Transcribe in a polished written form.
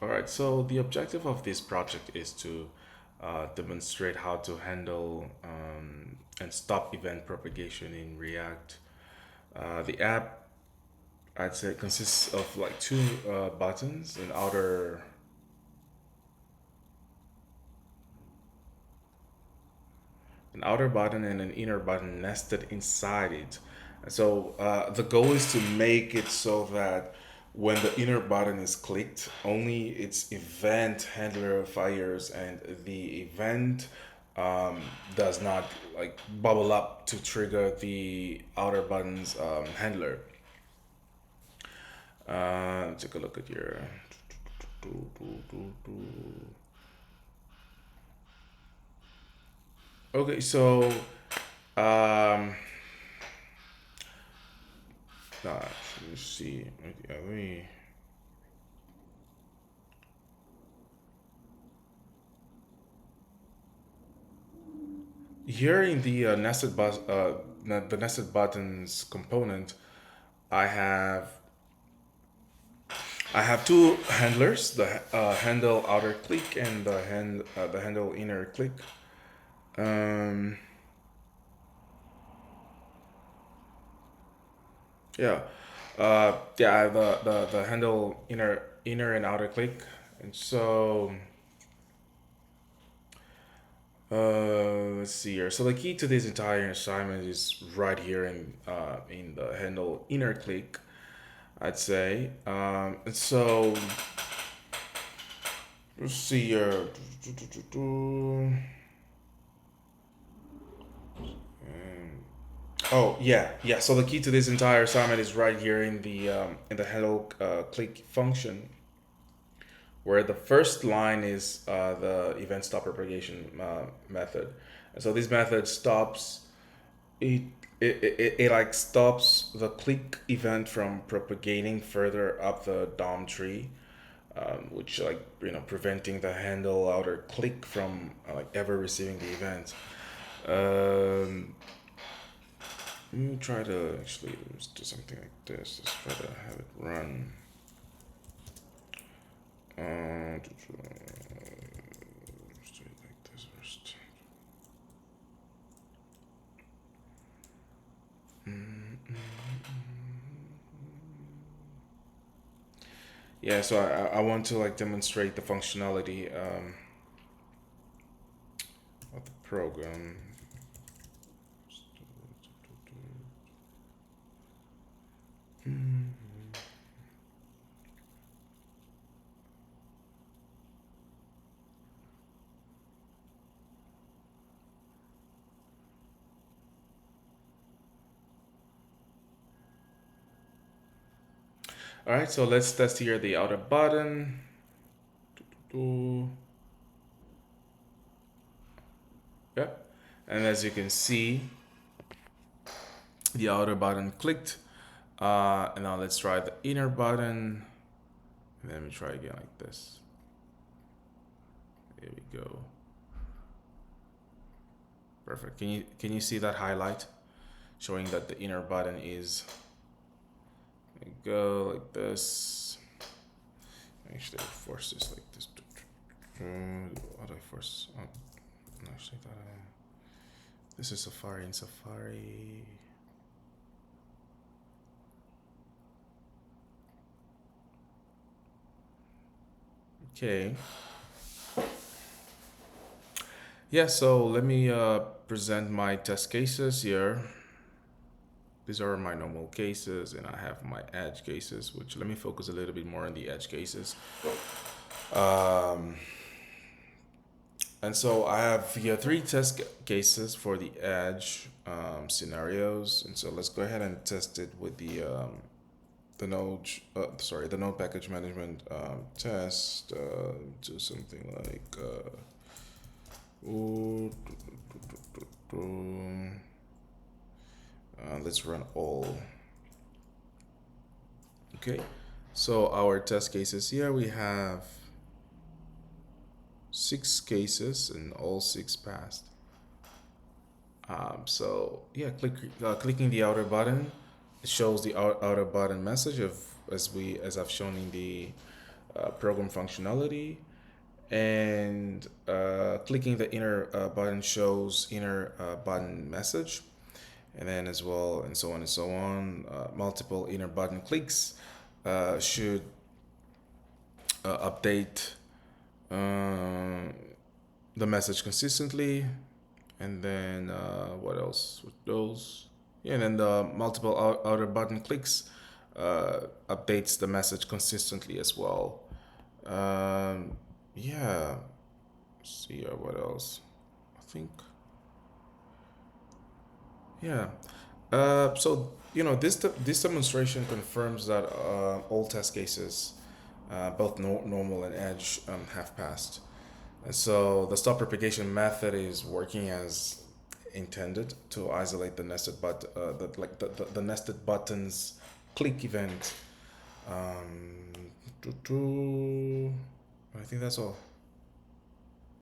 All right, so the objective of this project is to demonstrate how to handle and stop event propagation in React. The app, I'd say, consists of like two buttons, an outer button and an inner button nested inside it. So the goal is to make it so that when the inner button is clicked, only its event handler fires and the event does not like bubble up to trigger the outer button's handler. Take a look at your. Okay, so um, let me see. Okay, let me. Here in the the nested buttons component, I have I have two handlers: the handle outer click and the handle inner click. Um, yeah, yeah, I have the handle inner and outer click, and so let's see here. So the key to this entire assignment is right here in the handle inner click, I'd say. And so let's see here. Oh yeah, yeah. So the key to this entire assignment is right here in the hello click function, where the first line is the event stop propagation method, and so this method stops it. It like stops the click event from propagating further up the DOM tree, which like preventing the handle outer click from like ever receiving the event. Um, Let me try to actually let's do something like this. Let's try to have it run. Let's do it like this first. Yeah, so I want to like demonstrate the functionality of the program. All right, so let's test here the outer button. Yep, and as you can see, the outer button clicked. And now let's try the inner button. And let me try again like this. There we go. Perfect. Can you see that highlight showing that the inner button is? Let me go like this. Actually, I force this like this. How do I force? Oh, actually, this is Safari in Safari. Okay. Yeah, so let me present my test cases here. These are my normal cases, and I have my edge cases, which let me focus a little bit more on the edge cases. Um, and so I have here three test cases for the edge scenarios. And so let's go ahead and test it with the node package management test. Do something like ooh, let's run all. Okay, so our test cases here we have 6 cases and all 6 passed. So yeah, clicking the outer button, it shows the outer button message of as I've shown in the program functionality, and clicking the inner button shows inner button message, and then as well, and so on and so on. Multiple inner button clicks should update uh, the message consistently. And then what else with those? Yeah, and then the multiple outer button clicks updates the message consistently as well. Yeah. See what else? I think. Yeah. So this demonstration confirms that all test cases, both normal and edge, have passed. And so the stop propagation method is working as intended to isolate the nested the nested buttons click event. I think that's all.